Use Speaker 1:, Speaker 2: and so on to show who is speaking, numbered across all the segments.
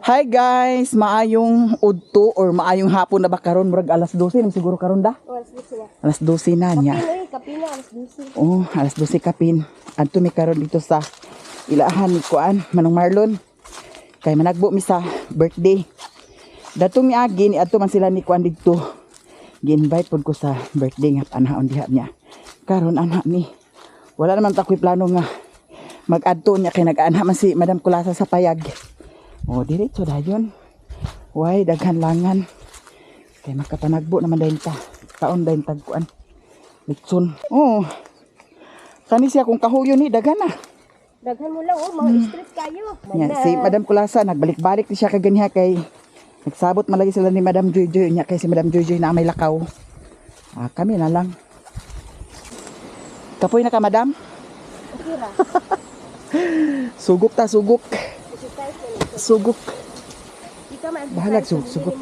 Speaker 1: Hi guys, maayong udto or maayong hapon na ba karon, murag alas 12 na siguro karon da. Alas 12 na niya.
Speaker 2: Kapin na alas 12.
Speaker 1: Oh, alas 12 kapin. Adto mi karon dito sa ilahan ni Kuan, Manong Marlon. Kay managbo mi sa birthday. Dato mi agi ni adto man sila ni Kuan dito. Gi-invite pod ko sa birthday nga panahon diha niya. Karon ana mi. Wala naman takoy plano nga mag-adto niya kay nag-aanha man si Madam Kulasa sa payag. O, diretso dayon. Way, daghan langan. Kaya makapanagbo naman dahin ta. Taon dahin tagkuan. Litson. Oh. Kani siya kung kahuyo ni, daghan na.
Speaker 2: Daghan mo lang, mga stress kayo.
Speaker 1: Yan, si Madam Kulasa, nagbalik-balik siya kaganiha kay nagsabot malagi sila ni Madam Joy Joy. Nya kay si Madam Joy Joy na may lakaw. Kami na lang. Kapoy na ka, Madam?
Speaker 2: Okay ra.
Speaker 1: Sugok ta, sugok. Sugok.
Speaker 2: Di ka ma-exercise.
Speaker 1: Bahalag, sugok.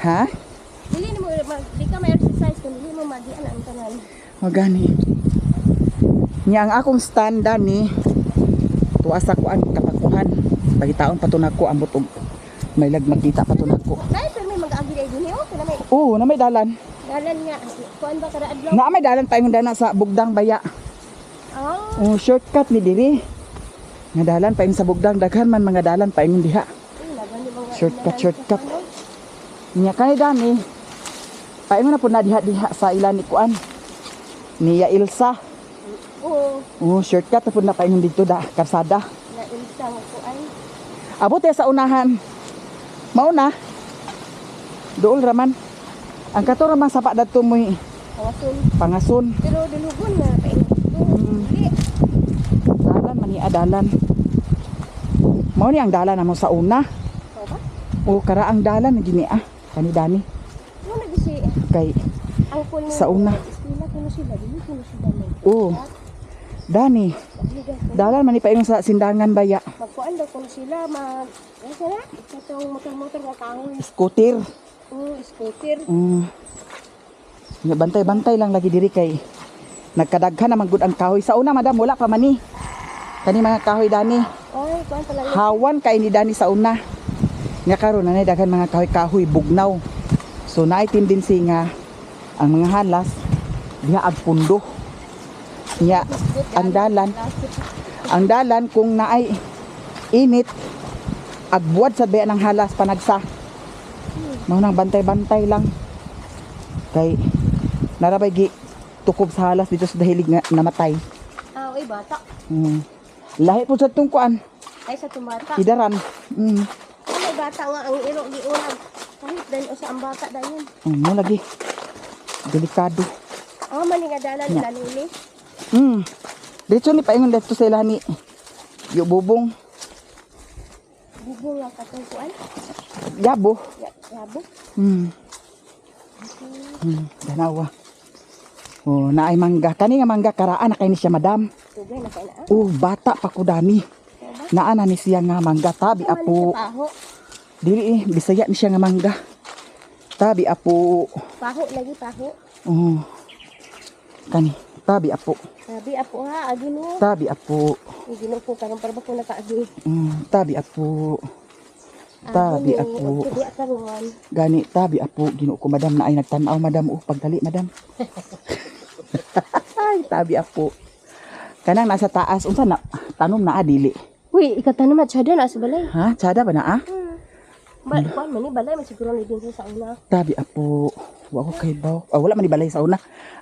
Speaker 1: Ha?
Speaker 2: Di ka ma-exercise kung hindi mo magian ang tanan.
Speaker 1: Magani. Nya ang akong standa ni tuwa sa kuan kapakuhan. Pagitaon patunako ambot og may lagmagkita patunako.
Speaker 2: Nay, pero may mag-agi ay dinhi kana may
Speaker 1: Oo, na may dalan.
Speaker 2: dalan nga. Kuan ba kada adlaw?
Speaker 1: Na may dalan pa yung dana sa Bugdang Baya. Oh, shortcut ni diri. Nga dalan pa yung sa Bugdang, daghan man mga dalan pa yung diha. Shortcut. Nya kay dani. Paingon na pud na diha sa ilan ni kuan. Niya Ilsa.
Speaker 2: Oo.
Speaker 1: Oh, shortcut na pud na paingon dito da, karsada.
Speaker 2: Na Ilsa nga kuan.
Speaker 1: Abot sa unahan. Mauna. Dool raman. Ang kato raman sa padadto mo Pangason.
Speaker 2: Pero dulugon na paingon.
Speaker 1: Dalan man ni adalan. Mao ni ang dalan namo sa una. O kara ang dalan na gini kani dani.
Speaker 2: Mo na gisi.
Speaker 1: Kay
Speaker 2: Ang kun
Speaker 1: sa una.
Speaker 2: Sila kuno sila dili kuno sila.
Speaker 1: Oh. Dani. Dalan man ni paingon sa Sindangan Baya.
Speaker 2: Magkuan daw kuno sila mag ano na? Katong motor-motor nga kahoy.
Speaker 1: Scooter.
Speaker 2: Scooter.
Speaker 1: Nga bantay-bantay lang lagi diri kay nagkadaghan naman gud ang kahoy sa una, Madam, wala pa man ni. Kani mga kahoy dani.
Speaker 2: Ay, kuan pala.
Speaker 1: Hawan kay ni dani sa una. Nga karon na daghan mga kahoy-kahoy bugnaw. So naay tendency nga ang mga halas diha ag pundo. Nya ang dalan kung naay init agbuad sa baya ng halas panagsa. Mao nang bantay-bantay lang. Kay narabay gi tukob sa halas dito sa dahilig nga namatay.
Speaker 2: Oy bata.
Speaker 1: Lahi po sa tungkuan.
Speaker 2: Ay sa tumata.
Speaker 1: Kidaran.
Speaker 2: Ay bata nga ang iro di unag. Kahit dan o sa ang bata dayon.
Speaker 1: Mo lagi. Delikado.
Speaker 2: Mani nga dalan nila nili.
Speaker 1: Dito ni paingon dito sa ilahan ni Yo Bubong.
Speaker 2: Bubong nga katong kuan.
Speaker 1: Yabo.
Speaker 2: Yabo.
Speaker 1: Danawa. Oh, naay mangga. Kani nga mangga karaan na kay ni siya, Madam.
Speaker 2: Tugay na kay na.
Speaker 1: Bata pa ko dani. Naa na ni siya nga mangga tabi apo. Dili Bisaya ni siya nga mangga. Tabi apo.
Speaker 2: Paho lagi paho.
Speaker 1: Kani tabi apo.
Speaker 2: Sabi apo ha agi mo.
Speaker 1: Tabi apo.
Speaker 2: Gino ko karon para ba ko nakaagi.
Speaker 1: Tabi apo. Tabi apo.
Speaker 2: Di karon.
Speaker 1: Gani tabi apo Ginoo ko, Madam, na ay nagtan-aw, Madam. Pagdali, Madam. Ay, tabi apo. Kanang nasa taas unsa na tanom na dili.
Speaker 2: Uy, ikatanom na tsada na sa balay.
Speaker 1: Ha, tsada ba na
Speaker 2: Kuan man ni balay man siguro ni din sa una.
Speaker 1: Tabi apo. Wa ko kay baw. Wala man ni balay sa una.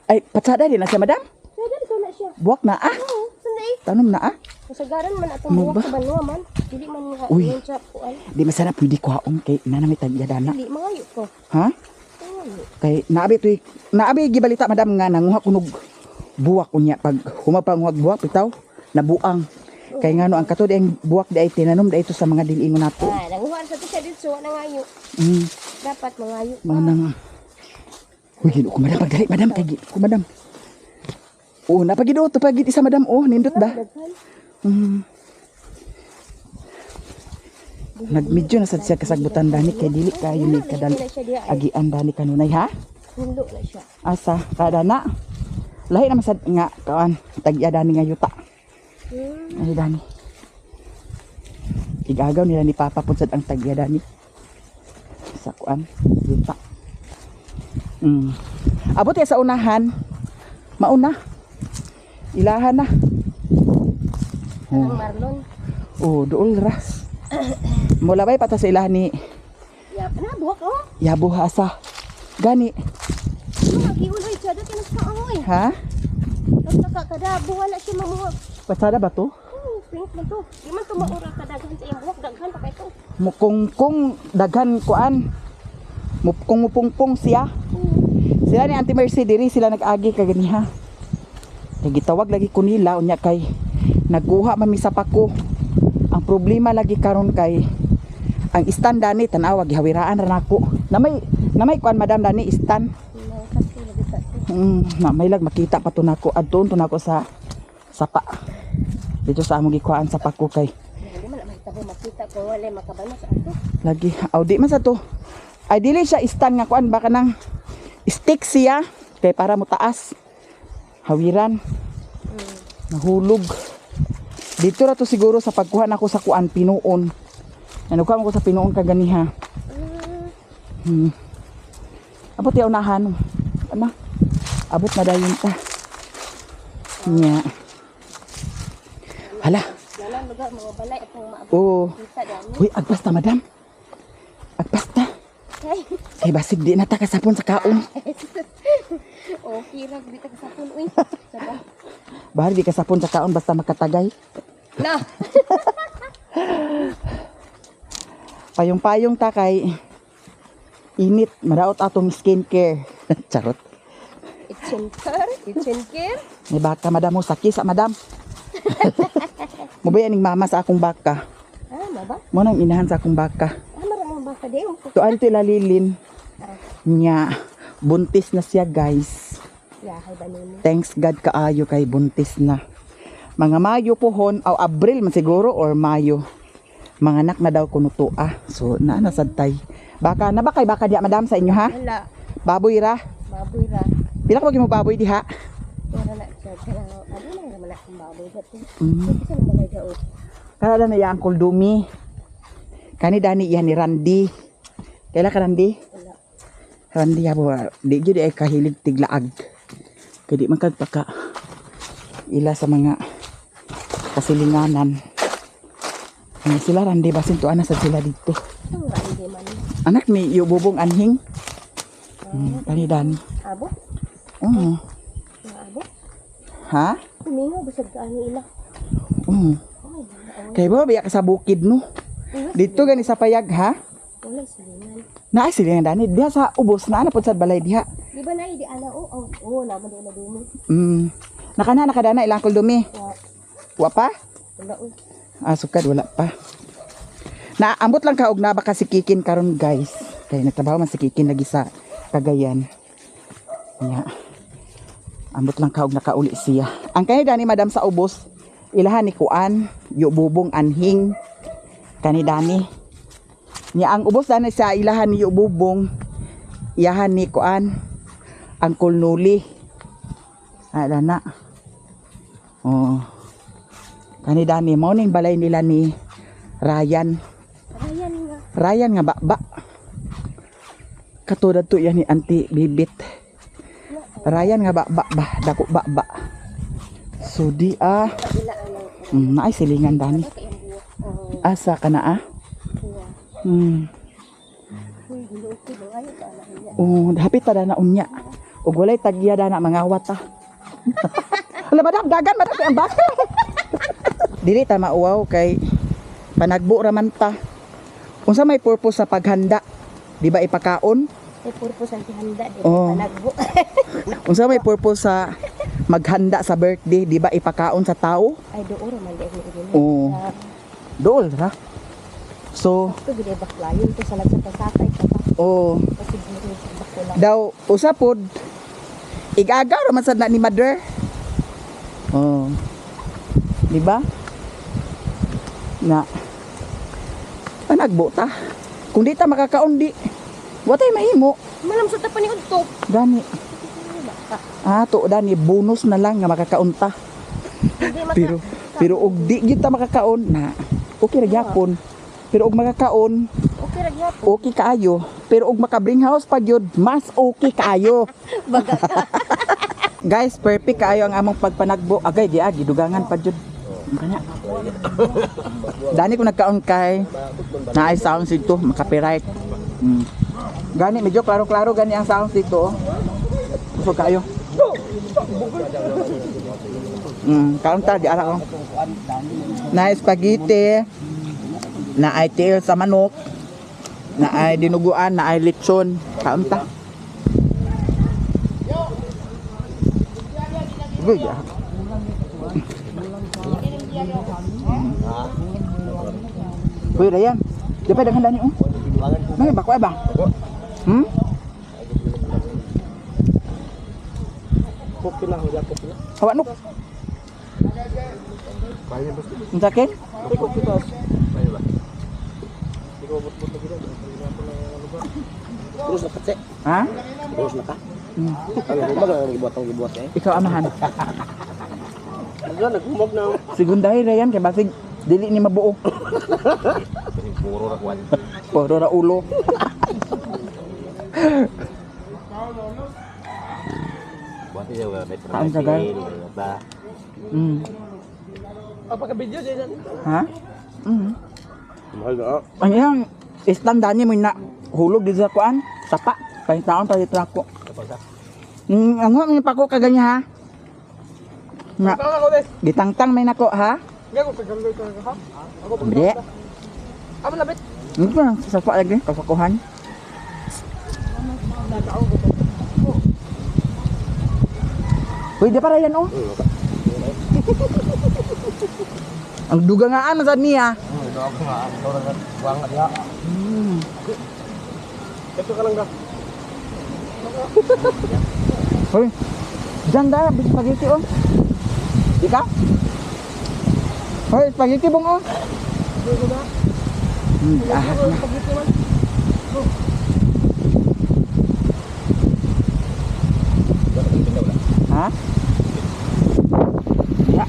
Speaker 1: Ay, patsada din na siya, Madam.
Speaker 2: Tsada na siya.
Speaker 1: Buwak na
Speaker 2: Sunday.
Speaker 1: Tanom na
Speaker 2: Kasagaran man atong
Speaker 1: Ano ba?
Speaker 2: buwak sa banwa man. Dili man nga
Speaker 1: Uy.
Speaker 2: yung chap kuan.
Speaker 1: Di masarap pwede kuhaon kay nanami tagyadana.
Speaker 2: Dili mangayo ko.
Speaker 1: Ha? Kay naabi gibalita, Madam, nga nanguha kunog buwak unya pag humapanguhag buwak bitaw nabuang. Kay ngano ang katod ang buwak di ay tinanom dito sa mga dilingon nato.
Speaker 2: Nanguha sa to sa dito wa nangayo. Dapat mangayo.
Speaker 1: Manang. Uy, Ginoo ko, Madam, pagdali, Madam, kay Ginoo ko, Madam. Napagido to pagit isa, Madam. Nindot da. Nagmedyo na sad siya kasagbutan dani kay dili kayo ni kadal agian dani kanunay, ha?
Speaker 2: Hulo na siya.
Speaker 1: Asa kada na. Lahi naman sad nga kawan tagya dani nga yuta. Ay dani. Igagaw nila ni Papa punsad ang tagya dani. Sa kuan, yuta. Abot ya sa unahan. Mauna. Ilahan na.
Speaker 2: Ang marlon.
Speaker 1: Oh, dool ra. Mula bay pata sa ilahan ni
Speaker 2: Yap na buwak oh.
Speaker 1: Yabo asa. Gani.
Speaker 2: Magiulay siya dati nagkaangoy.
Speaker 1: Ha?
Speaker 2: Tapos nakakadabo wala siya mamuhak.
Speaker 1: Pasada ba to?
Speaker 2: Pink man to. Di man to maura kadaghan sa iyang buwak. Daghan pa kayo to.
Speaker 1: Mukungkung daghan kuan. Mupungpung siya. Sila ni Auntie Mercy diri sila nag-agi kaganiha. Kay gitawag lagi ko nila unya kay nagkuha man mi sa pako. Ang problema lagi karon kay ang stand dani tan-aw gihawiraan ra nako. Na may kuan madam dani stand.
Speaker 2: Kasi lagi sa to.
Speaker 1: Na may lag makita pa to nako adton to nako sa sapa. Dito sa among gikuhaan sa pako kay
Speaker 2: Hindi man mahitabo makita kung wala makabana sa ato.
Speaker 1: lagi audi man sa to. Ay dili siya stand nga kuan baka nang stick siya kay para mo taas. Hawiran. Nahulog. Dito ra to siguro sa pagkuha nako sa kuan pinuon. Nanukuha ko sa pinuon kaganiha. Abot ya unahan. Ano? Abot na dayon ta. Nya. Hala.
Speaker 2: Nalang lugar mga balay atong maabot.
Speaker 1: Oh.
Speaker 2: Kita dami.
Speaker 1: Uy, agpasta madam. Agpasta.
Speaker 2: Ay.
Speaker 1: Kay basig di na ta kasapon sa kaon.
Speaker 2: Okay ra dito ka sa pun uy. Saba.
Speaker 1: Bahal di kasapon sa kaon basta makatagay.
Speaker 2: Na.
Speaker 1: Payong-payong ta kay init, maraot atong skincare. Charot.
Speaker 2: Kitchen care.
Speaker 1: May baka madam mo saki sa madam. Mubay aning mama sa akong baka.
Speaker 2: Ah, maba.
Speaker 1: Mo nang inahan sa akong baka.
Speaker 2: Ah, maraming baka di.
Speaker 1: Tuan to ilalilin. Nya, buntis na siya guys.
Speaker 2: Yahay ba nimo?
Speaker 1: Thanks God kaayo kay buntis na. Mga Mayo pohon, o Abril man siguro or Mayo. Mga anak na daw kuno to ah. So naana sad tay. Baka na ba kay baka diha madam sa inyo ha?
Speaker 2: Wala.
Speaker 1: Baboy ra.
Speaker 2: Baboy ra.
Speaker 1: Pila ka mo baboy diha?
Speaker 2: Pero na siya. Pero ano lang naman akong baboy. Dati.
Speaker 1: Mm.
Speaker 2: Kasi naman ay gaot.
Speaker 1: Kada na ya Uncle Dumi. Kani dani iya ni Randy. Kaila ka Randy?
Speaker 2: Wala.
Speaker 1: Randy abo di gyud ay kahilig tiglaag. Kay di man paka ila sa mga kasilinganan. Ano sila Randy basin tuana sa sila dito.
Speaker 2: Ang randi man.
Speaker 1: Anak ni Yububong Anhing. Kani dani.
Speaker 2: Abo?
Speaker 1: Oo.
Speaker 2: Abo?
Speaker 1: Ha?
Speaker 2: Kumingaw basag ka ani ila.
Speaker 1: Oo. Kay ba biya ka sa bukid no? Dito gani sa payag ha?
Speaker 2: Wala silingan.
Speaker 1: Naay sila dani diha sa ubos na ana pud sa balay diha.
Speaker 2: Di ba na di ana oh naman do na dumi.
Speaker 1: Nakadana ilang Uncle Dumi. Wa pa?
Speaker 2: Wala uy.
Speaker 1: Sukad wala pa. Naambot lang kaog na baka si Kikin karon guys. Kay nagtrabaho man si Kikin lagi sa Cagayan. Nya. Ambot lang kaog nakauli siya. Ang kani dani madam sa ubos, ilahan ni Kuan, Yububong Anhing. Kani dani. Nya ang ubos dani sa ilahan ni Yububong, iyahan ni Kuan, Uncle Nuli. Ada na. Oh. Kani dani mo ning balay nila ni Ryan.
Speaker 2: Ayan nga.
Speaker 1: Ryan nga ba? Katulad to yan ni Auntie Bibit. Ryan nga ba dako ba. So di
Speaker 2: Kabila ano.
Speaker 1: naay silingan dani.
Speaker 2: Kayang buwak.
Speaker 1: Asa ka na
Speaker 2: Kuya. Uy, gulo ko do ayo ka ana niya.
Speaker 1: Hapit pa na unya. Ug walay tagya na mangawat ta. Hala madam dagan madam ang baka. Dili ta mauwaw kay panagbo raman ta. Unsa may purpose sa paghanda? Di ba ipakaon?
Speaker 2: May purpose ang tihanda di
Speaker 1: Oo.
Speaker 2: panagbo.
Speaker 1: Unsa may purpose sa maghanda sa birthday? Di ba ipakaon sa tao?
Speaker 2: Ay doon man di ako igili.
Speaker 1: Oo. Dool ra. So,
Speaker 2: Ito gid baklayon to sa lagsakay ka pa. Kasi gid sa bakula.
Speaker 1: daw usapod igagaw raman sad na ni mother. Di ba? Na panagbo ta. Kung di ta makakaon di watay mahimo.
Speaker 2: Malam sa tapan ni udto.
Speaker 1: Gani.
Speaker 2: Baka.
Speaker 1: To dani bonus na lang nga makakaon ta.
Speaker 2: Hindi maka.
Speaker 1: Pero og di gyud ta makakaon na okay ra gyapon. pero og makakaon,
Speaker 2: Okay ra gyapon.
Speaker 1: okay kaayo. Pero og maka-bring house pa gyud, mas okay kaayo.
Speaker 2: Baga ka.
Speaker 1: Guys, perfect kaayo ang among pagpanagbo. Agay di gidugangan pa jud. Kanya. Dani ko nagkaon kay naay sounds dito, maka-copyright. Gani medyo klaro-klaro gani ang sounds dito. So kayo. Kaon ta di ara ko. Naay spaghetti, naay tiil sa manok, naay dinuguan, naay lechon. Kaon ta. Good. Uy, Ryan. Di pa daghan dani oh. May bako ba?
Speaker 3: Kopi lang, udah kopi lang.
Speaker 1: Hawa nuk.
Speaker 3: Bayar bos.
Speaker 1: Unsakin?
Speaker 3: Kopi tos. Bayar lah. Ikaw bot-bot lagi dah. Terus dapat sih.
Speaker 1: Ha?
Speaker 3: Terus naka. Kalau rumah nggak dibuat ya.
Speaker 1: Ikaw amahan.
Speaker 3: Udah nagumag na.
Speaker 1: Sigundahi Ryan kay basig dili ni mabuo.
Speaker 3: Puro ra kuan.
Speaker 1: Puro ra ulo.
Speaker 3: Buat dia udah
Speaker 1: Kain sa guys.
Speaker 3: Apa ka video dyan?
Speaker 1: Ha?
Speaker 3: Mahal na.
Speaker 1: Ang iyang istanda niya mo na hulog di sa kuan, sapa. Pahitaon pa dito ako. Ang mga pa ko kaganya ha. Na,
Speaker 3: Ako des.
Speaker 1: gitangtang may nako ha.
Speaker 3: Gago pagkaloy ka ha. Ako
Speaker 1: Hindi.
Speaker 3: Amo labit.
Speaker 1: Hindi ko lang sasapa lagi, kasakuhan. Uy, di para yan oh. Ang dugangaan sa niya.
Speaker 3: Ito ako nga. Ito ra buang dia. Ito ka lang da.
Speaker 1: Hoy. Diyan da, spaghetti oh. Di ka? Hoy, spaghetti bong oh. Ahas na. Ha? Ya.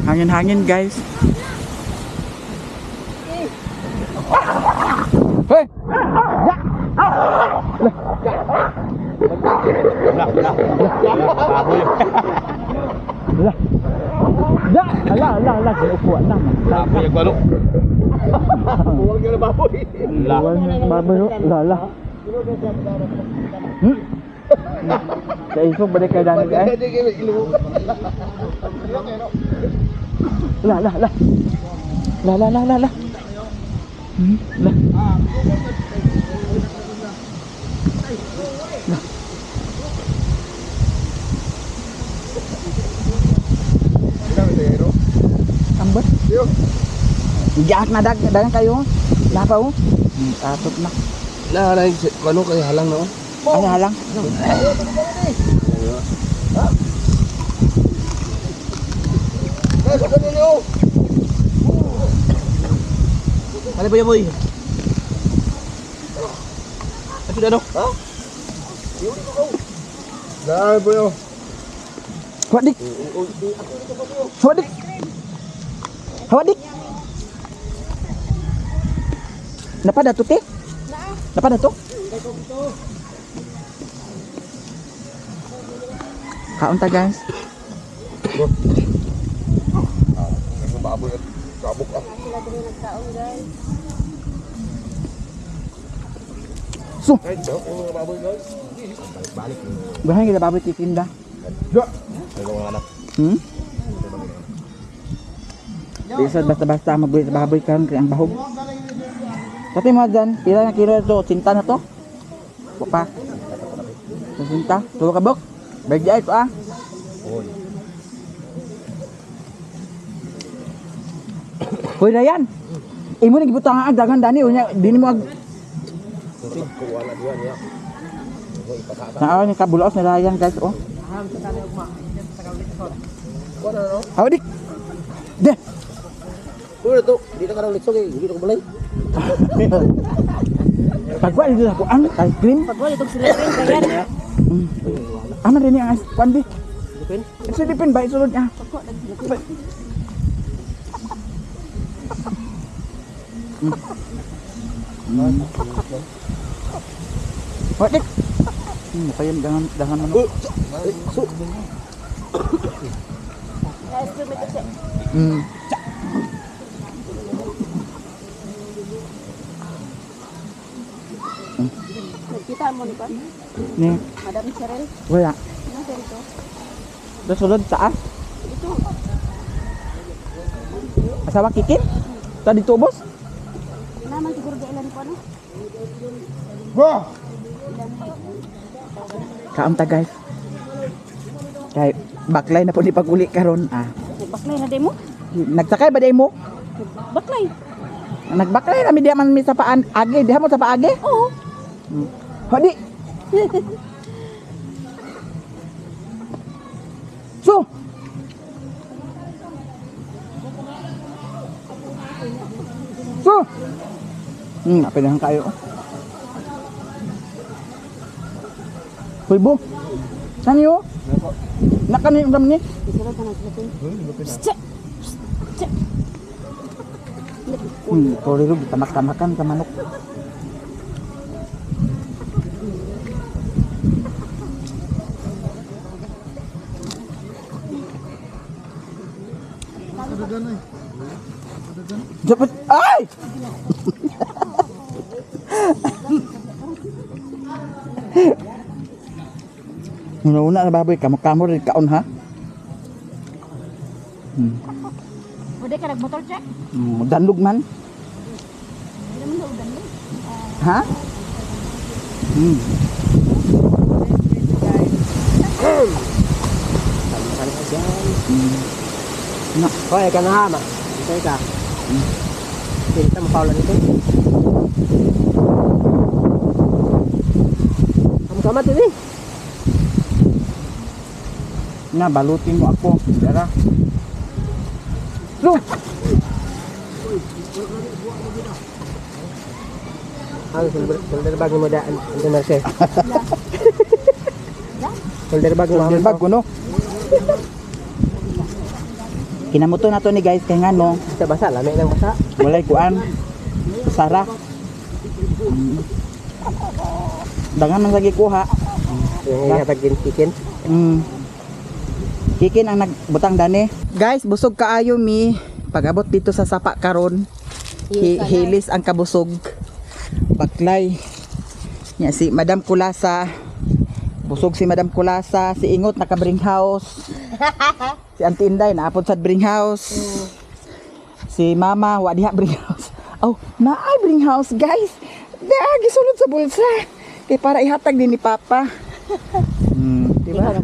Speaker 1: Hangin-hangin guys. Hoy! Lah. Ya, ala, upuan na.
Speaker 3: Baboy ang balo. Buwag yung baboy.
Speaker 1: Baboy, lala. Sa iso, balik kayo dami ka eh. La. La. Ambot. Giyak na dagan kayo. Lapa oh. Tatot na.
Speaker 3: Nah, ano kay halang na oh.
Speaker 1: Ano halang?
Speaker 3: Ano ba yan boy? Ano na no? Ha? Dahil boy oh.
Speaker 1: Hawadik. Napada to te? Napada to? Kaon ta guys.
Speaker 3: Ang baboy at kabuk ah.
Speaker 2: Sila dili nagkaon guys.
Speaker 1: So,
Speaker 3: Ay, ang baboy guys. Balik.
Speaker 1: bahay kita baboy titinda.
Speaker 3: Ay, mga anak.
Speaker 1: Bisa basta-basta mabuhay sa baboy karon kay ang bahog. Kasi mo dyan, pila na kilo to? Cinta na to? Wapa. Cinta? Tuwa ka bok? Bagay ito ah. Hoy Ryan. Imo na gibutang ang dagan dani unya dini mo ag Naawa ni kabulaos ni Ryan guys oh. Hawadik. De.
Speaker 3: Puro to, dito ka raw litso kay dito ko balay.
Speaker 1: Pagwa dito ako ang ice cream.
Speaker 2: Pagwa itong sila rin kaya.
Speaker 1: Ano rin ang ice cream?
Speaker 3: Dipin.
Speaker 1: Silipin ba isulod niya? Wadik. Payam dangan manok.
Speaker 2: Guys, tumit kasi. Nagkita mo ni Kwan?
Speaker 1: Ni,
Speaker 2: Madam Cheryl?
Speaker 1: wala.
Speaker 2: Ano sa ito?
Speaker 1: Dasulod sa
Speaker 2: Ito.
Speaker 1: asawa kikin? Sa dito boss?
Speaker 2: Naman siguro di ilan ko ano?
Speaker 1: Kaamta guys. Kay baklay na po ni paguli karon.
Speaker 2: Baklay na di mo?
Speaker 1: Nagsakay ba day mo?
Speaker 2: Baklay?
Speaker 1: Nagbaklay na mi di man mi sa paan agi, diha mo sa paagi?
Speaker 2: Oo.
Speaker 1: Hodi. So. So. Apinahan kayo. Hoy bo. Saan yo? Nakani ulam ni?
Speaker 2: Isunod ka na sila.
Speaker 1: Sorry ro, tamak-tamakan sa manok. Dapat ay! Una na baboy, kamok-kamok rin kaon ha.
Speaker 2: Pwede ka nag-motor check?
Speaker 1: Danlog man.
Speaker 2: Hindi naman daw danlog.
Speaker 1: Ha?
Speaker 3: Hoy, ka na hama. Hintay ka. Hindi ka mapaulan ito. Kamu-kamat ini.
Speaker 1: Na, balutin mo ako. Tara. Lo!
Speaker 3: Ang shoulder bag mo daan. Ito na siya. Shoulder bag mo.
Speaker 1: Shoulder bag ko no. Kinamuto na to ni guys kay ngano.
Speaker 3: Basta basa, lamig lang basa.
Speaker 1: Walay kuan. Sara. Dangan man lagi kuha.
Speaker 3: Yung ihatag din chicken.
Speaker 1: Kikin ang nagbutang dani. Guys, busog kaayo mi. Pag-abot dito sa sapa karon. Hilis ang kabusog. Baklay. Nya si Madam Kulasa. Busog si Madam Kulasa, si Ingot naka-bring house. Si Auntie Inday naapod sa bring house. Si Mama wa diha bring house. Oh, naay bring house, guys. Diha gisulod sa bulsa. Kay para ihatag din ni Papa. Diba?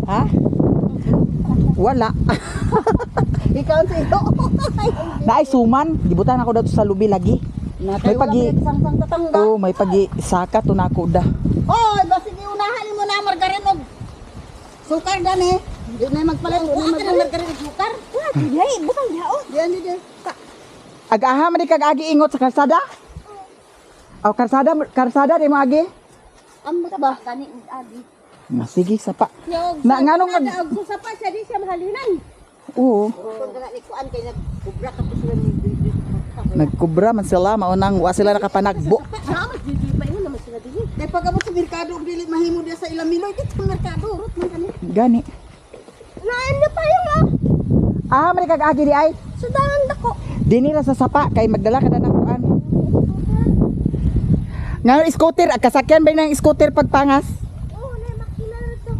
Speaker 1: Ha? Wala.
Speaker 2: Ikaw sa iyo.
Speaker 1: Naay suman, gibutan ako dato sa lubi lagi. May pagi.
Speaker 2: Sang tatangga.
Speaker 1: Oh, may pagi saka to nako da.
Speaker 2: Oy, basi giunahan mo na margarin og sukar gani. Di na magpalit og margarin og sukar. Dili, butang diha oh. Diyan di.
Speaker 1: Agaha man di kag agi ingot sa kalsada? Aw karsada di mo agi?
Speaker 2: Ambot ba kani agi.
Speaker 1: Na sige sapa.
Speaker 2: Yo,
Speaker 1: Na nganong
Speaker 2: og sa pa siya di siya mahalinan.
Speaker 1: Oo.
Speaker 2: Kung kana ni kuan kay nagkubra ka sila ni.
Speaker 1: Nagkubra man sila maunang wa sila nakapanagbo.
Speaker 2: Sama di pa imo naman sila dili. Kay pagabot sa merkado og dili mahimo dia sa ilang miloy dito sa merkado rut man kani.
Speaker 1: Gani.
Speaker 2: Naen na pa yung
Speaker 1: Man di kag agi di ay.
Speaker 2: sudangan dako.
Speaker 1: Dini ra sa sapa kay magdala ka na ng kuan. Nga scooter, kasakyan ba ng scooter pagpangas?
Speaker 2: Oh, na makina na to.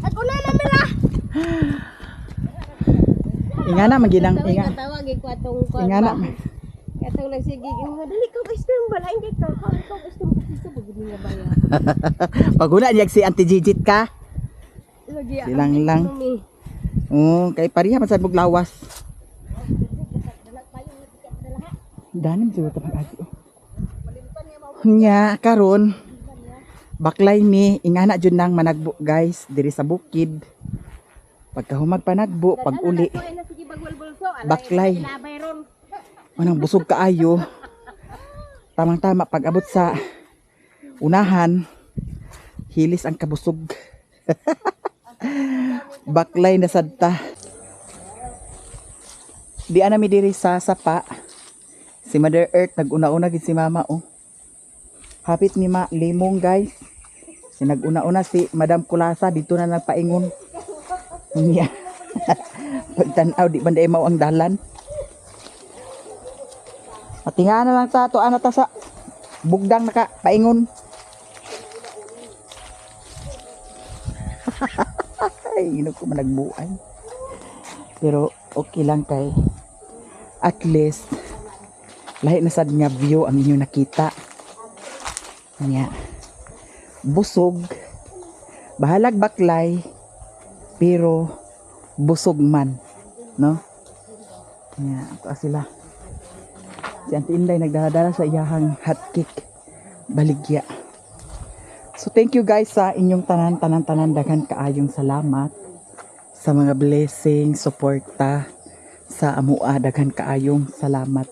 Speaker 2: Ako na namira.
Speaker 1: Ingana maginang inga.
Speaker 2: Tawag ko atong kuan.
Speaker 1: Ingana.
Speaker 2: Katong nagsige mo dali ka gusto mo balain kay ka. Ka gusto mo gusto mo gud nga baya.
Speaker 1: Paguna niya si Auntie Gigit ka.
Speaker 2: Lagi
Speaker 1: Silang lang. Kay pariha man sad mog lawas. Danim jud ta agi. Nya karon baklay mi ingana jud nang managbo guys diri sa bukid. Pagkahumag panagbo pag uli baklay. Manang busog kaayo. Tamang-tama pag abot sa unahan hilis ang kabusog. Baklay na sadta. Di anami diri sa sapa. Si Mother Earth nag-una-una gid si Mama oh. Hapit ni limong guys. Si nag-una-una si Madam Kulasa dito na nagpaingon. Niya. Pagtanaw di banday mao ang dalan. Matinga na lang ta to ana ta sa bugdang naka paingon. Ay, ino ko managbuay. Pero okay lang kay at least lahi na sad nga view ang inyo nakita. Nya. Busog. Bahalag baklay pero busog man, no? Nya, ato sila. Si Auntie Inday nagdala sa iyahang hot cake baligya. So thank you guys sa inyong tanan daghan kaayong salamat sa mga blessing, suporta sa amua daghan kaayong salamat.